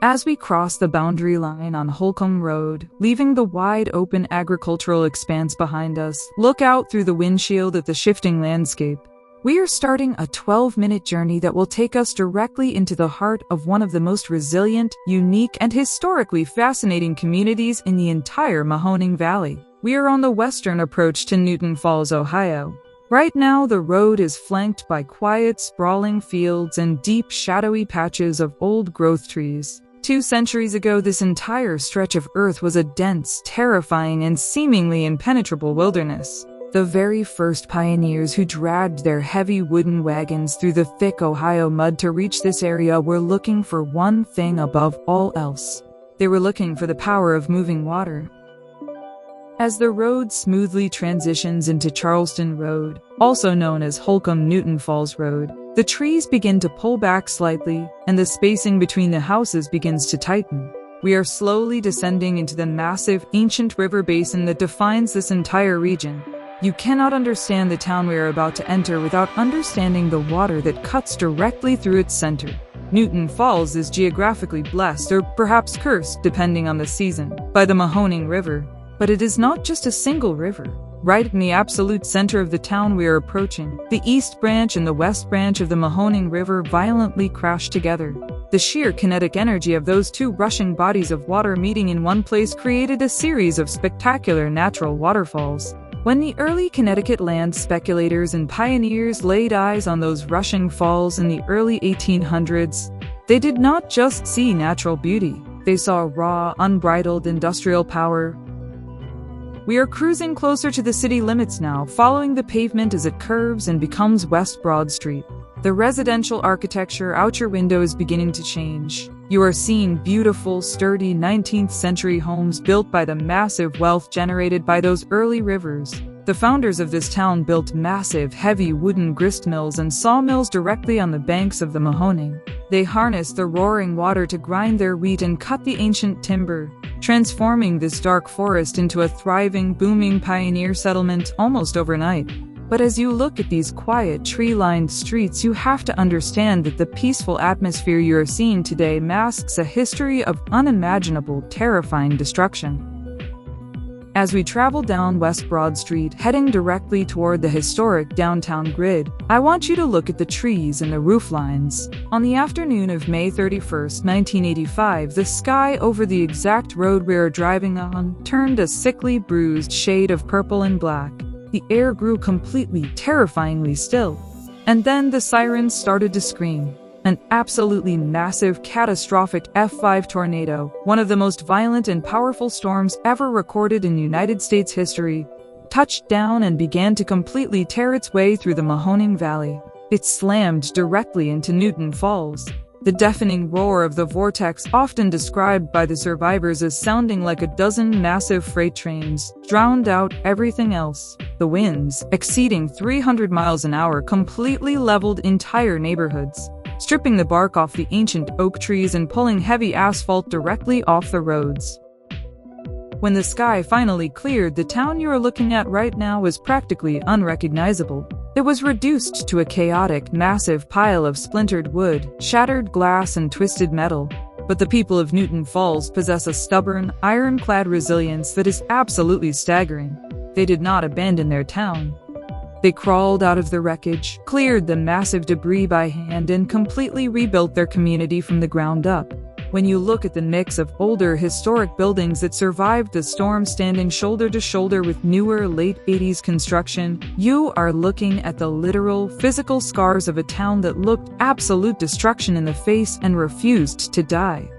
As we cross the boundary line on Holcomb Road, leaving the wide open agricultural expanse behind us, look out through the windshield at the shifting landscape. We are starting a 12-minute journey that will take us directly into the heart of one of the most resilient, unique, and historically fascinating communities in the entire Mahoning Valley. We are on the western approach to Newton Falls, Ohio. Right now, the road is flanked by quiet, sprawling fields and deep, shadowy patches of old-growth trees. 2 centuries ago, this entire stretch of earth was a dense, terrifying, and seemingly impenetrable wilderness. The very first pioneers who dragged their heavy wooden wagons through the thick Ohio mud to reach this area were looking for one thing above all else. They were looking for the power of moving water. As the road smoothly transitions into Charleston Road, also known as Holcomb-Newton Falls Road, the trees begin to pull back slightly, and the spacing between the houses begins to tighten. We are slowly descending into the massive, ancient river basin that defines this entire region. You cannot understand the town we are about to enter without understanding the water that cuts directly through its center. Newton Falls is geographically blessed, or perhaps cursed, depending on the season, by the Mahoning River. But it is not just a single river. Right in the absolute center of the town we are approaching, the East Branch and the West Branch of the Mahoning River violently crash together. The sheer kinetic energy of those 2 rushing bodies of water meeting in one place created a series of spectacular natural waterfalls. When the early Connecticut land speculators and pioneers laid eyes on those rushing falls in the early 1800s, they did not just see natural beauty. They saw raw, unbridled industrial power. We are cruising closer to the city limits now, following the pavement as it curves and becomes West Broad Street. The residential architecture out your window is beginning to change. You are seeing beautiful, sturdy 19th century homes built by the massive wealth generated by those early rivers. The founders of this town built massive, heavy wooden grist mills and sawmills directly on the banks of the Mahoning. They harnessed the roaring water to grind their wheat and cut the ancient timber, transforming this dark forest into a thriving, booming pioneer settlement almost overnight. But as you look at these quiet, tree-lined streets, you have to understand that the peaceful atmosphere you are seeing today masks a history of unimaginable, terrifying destruction. As we travel down West Broad Street, heading directly toward the historic downtown grid, I want you to look at the trees and the roof lines. On the afternoon of May 31st, 1985, the sky over the exact road we are driving on turned a sickly, bruised shade of purple and black. The air grew completely, terrifyingly still. And then the sirens started to scream. An absolutely massive, catastrophic F5 tornado, one of the most violent and powerful storms ever recorded in United States history, touched down and began to completely tear its way through the Mahoning Valley. It slammed directly into Newton Falls. The deafening roar of the vortex, often described by the survivors as sounding like a dozen massive freight trains, drowned out everything else. The winds, exceeding 300 miles an hour, completely leveled entire neighborhoods, stripping the bark off the ancient oak trees and pulling heavy asphalt directly off the roads. When the sky finally cleared, the town you are looking at right now was practically unrecognizable. It was reduced to a chaotic, massive pile of splintered wood, shattered glass, and twisted metal. But the people of Newton Falls possess a stubborn, ironclad resilience that is absolutely staggering. They did not abandon their town. They crawled out of the wreckage, cleared the massive debris by hand, and completely rebuilt their community from the ground up. When you look at the mix of older, historic buildings that survived the storm standing shoulder to shoulder with newer, late 80s construction, you are looking at the literal, physical scars of a town that looked absolute destruction in the face and refused to die.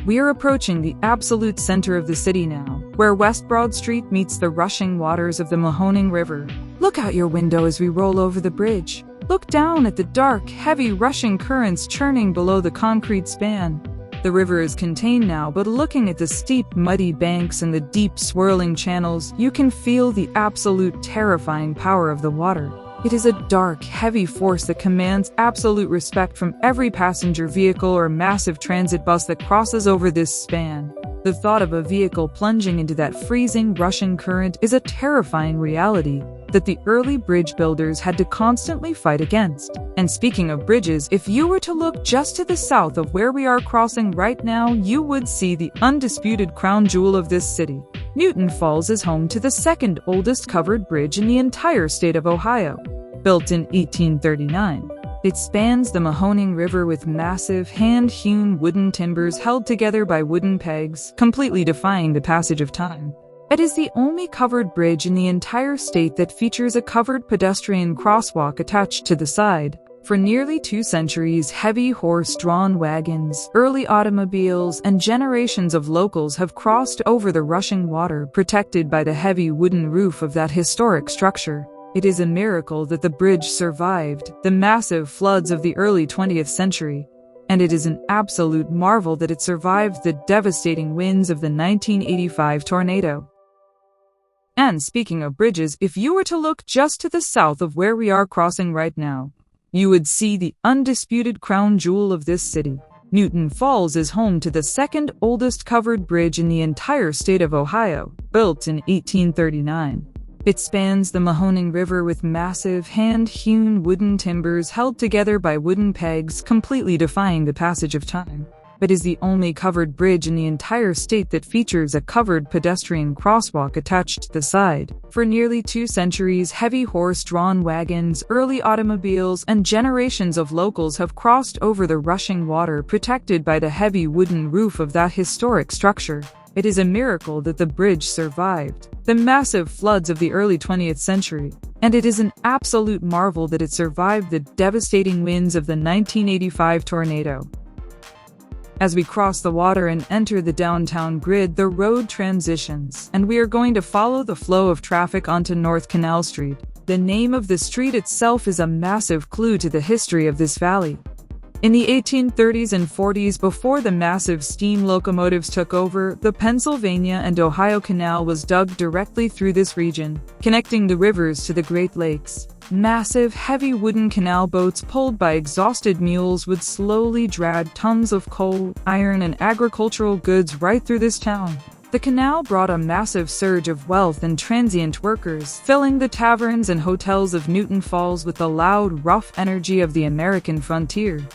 We are approaching the absolute center of the city now, where West Broad Street meets the rushing waters of the Mahoning River. Look out your window as we roll over the bridge. Look down at the dark, heavy, rushing currents churning below the concrete span. The river is contained now, but looking at the steep, muddy banks and the deep, swirling channels, you can feel the absolute terrifying power of the water. It is a dark, heavy force that commands absolute respect from every passenger vehicle or massive transit bus that crosses over this span. The thought of a vehicle plunging into that freezing, rushing current is a terrifying reality. that the early bridge builders had to constantly fight against. And speaking of bridges, if you were to look just to the south of where we are crossing right now, you would see the undisputed crown jewel of this city. Newton Falls is home to the second oldest covered bridge in the entire state of Ohio. Built in 1839, it spans the Mahoning River with massive, hand-hewn wooden timbers held together by wooden pegs, completely defying the passage of time. It is the only covered bridge in the entire state that features a covered pedestrian crosswalk attached to the side. For nearly 2 centuries, heavy horse-drawn wagons, early automobiles, and generations of locals have crossed over the rushing water, protected by the heavy wooden roof of that historic structure. It is a miracle that the bridge survived the massive floods of the early 20th century. And it is an absolute marvel that it survived the devastating winds of the 1985 tornado. And speaking of bridges, if you were to look just to the south of where we are crossing right now, you would see the undisputed crown jewel of this city. Newton Falls is home to the second oldest covered bridge in the entire state of Ohio, built in 1839. It spans the Mahoning River with massive, hand-hewn wooden timbers held together by wooden pegs, completely defying the passage of time. It is the only covered bridge in the entire state that features a covered pedestrian crosswalk attached to the side. For nearly 2 centuries, heavy horse-drawn wagons, early automobiles, and generations of locals have crossed over the rushing water, protected by the heavy wooden roof of that historic structure. It is a miracle that the bridge survived the massive floods of the early 20th century, and it is an absolute marvel that it survived the devastating winds of the 1985 tornado. As we cross the water and enter the downtown grid, the road transitions, and we are going to follow the flow of traffic onto North Canal Street. The name of the street itself is a massive clue to the history of this valley. In the 1830s and 40s, before the massive steam locomotives took over, the Pennsylvania and Ohio Canal was dug directly through this region, connecting the rivers to the Great Lakes. Massive, heavy wooden canal boats pulled by exhausted mules would slowly drag tons of coal, iron, and agricultural goods right through this town. The canal brought a massive surge of wealth and transient workers, filling the taverns and hotels of Newton Falls with the loud, rough energy of the American frontier.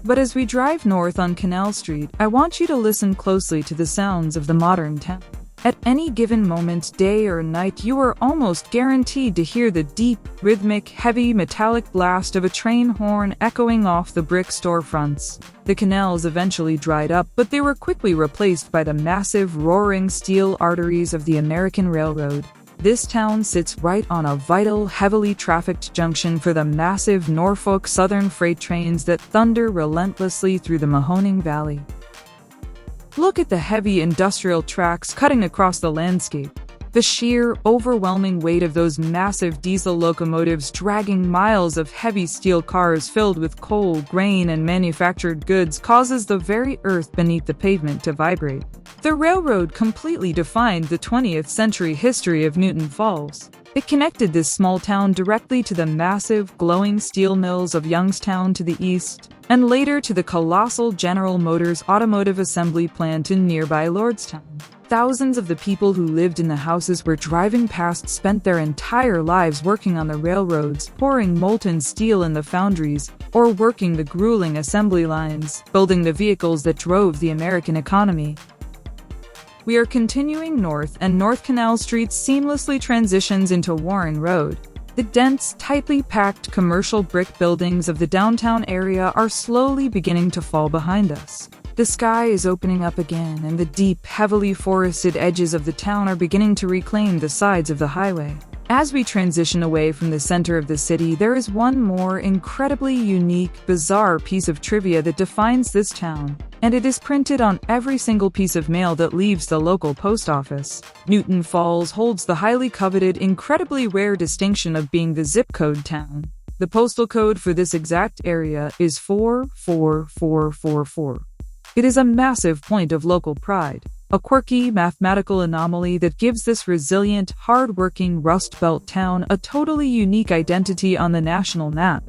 But as we drive north on Canal Street, I want you to listen closely to the sounds of the modern town. At any given moment, day or night, you are almost guaranteed to hear the deep, rhythmic, heavy, metallic blast of a train horn echoing off the brick storefronts. The canals eventually dried up, but they were quickly replaced by the massive, roaring steel arteries of the American Railroad. This town sits right on a vital, heavily trafficked junction for the massive Norfolk Southern freight trains that thunder relentlessly through the Mahoning Valley. Look at the heavy industrial tracks cutting across the landscape. The sheer, overwhelming weight of those massive diesel locomotives dragging miles of heavy steel cars filled with coal, grain, and manufactured goods causes the very earth beneath the pavement to vibrate. The railroad completely defined the 20th century history of Newton Falls. It connected this small town directly to the massive, glowing steel mills of Youngstown to the east, and later to the colossal General Motors automotive assembly plant in nearby Lordstown. Thousands of the people who lived in the houses we're driving past spent their entire lives working on the railroads, pouring molten steel in the foundries, or working the grueling assembly lines, building the vehicles that drove the American economy. We are continuing north, and North Canal Street seamlessly transitions into Warren Road. The dense, tightly packed commercial brick buildings of the downtown area are slowly beginning to fall behind us. The sky is opening up again, and the deep, heavily forested edges of the town are beginning to reclaim the sides of the highway. As we transition away from the center of the city, there is one more incredibly unique, bizarre piece of trivia that defines this town, and it is printed on every single piece of mail that leaves the local post office. Newton Falls holds the highly coveted, incredibly rare distinction of being the zip code town. The postal code for this exact area is 44444. It is a massive point of local pride, a quirky mathematical anomaly that gives this resilient, hard-working Rust Belt town a totally unique identity on the national map.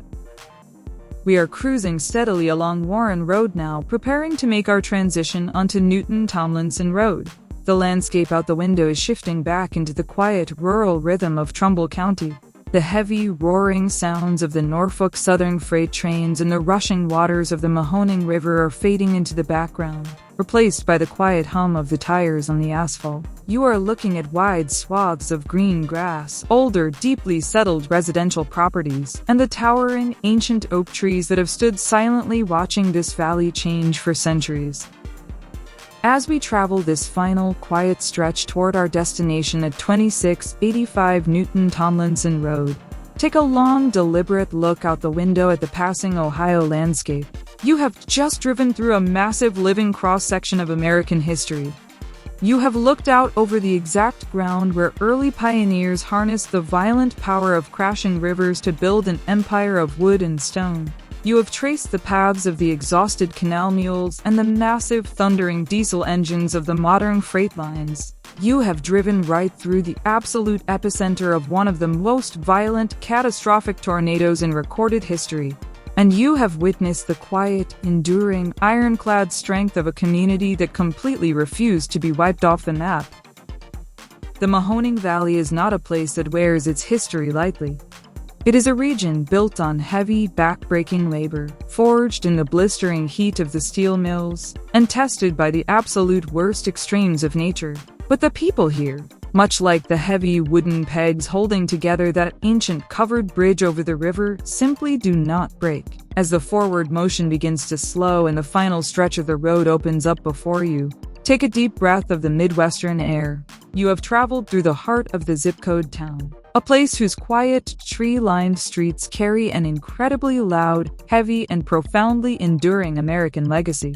We are cruising steadily along Warren Road now, preparing to make our transition onto Newton Tomlinson Road. The landscape out the window is shifting back into the quiet, rural rhythm of Trumbull County. The heavy, roaring sounds of the Norfolk Southern freight trains and the rushing waters of the Mahoning River are fading into the background, replaced by the quiet hum of the tires on the asphalt. You are looking at wide swaths of green grass, older, deeply settled residential properties, and the towering, ancient oak trees that have stood silently watching this valley change for centuries. As we travel this final, quiet stretch toward our destination at 2685 Newton Tomlinson Road, take a long, deliberate look out the window at the passing Ohio landscape. You have just driven through a massive living cross-section of American history. You have looked out over the exact ground where early pioneers harnessed the violent power of crashing rivers to build an empire of wood and stone. You have traced the paths of the exhausted canal mules and the massive, thundering diesel engines of the modern freight lines. You have driven right through the absolute epicenter of one of the most violent, catastrophic tornadoes in recorded history. And you have witnessed the quiet, enduring, ironclad strength of a community that completely refused to be wiped off the map. The Mahoning Valley is not a place that wears its history lightly. It is a region built on heavy, back-breaking labor, forged in the blistering heat of the steel mills, and tested by the absolute worst extremes of nature. But the people here, much like the heavy wooden pegs holding together that ancient covered bridge over the river, simply do not break. As the forward motion begins to slow and the final stretch of the road opens up before you, take a deep breath of the Midwestern air. You have traveled through the heart of the zip code town, a place whose quiet, tree-lined streets carry an incredibly loud, heavy, and profoundly enduring American legacy.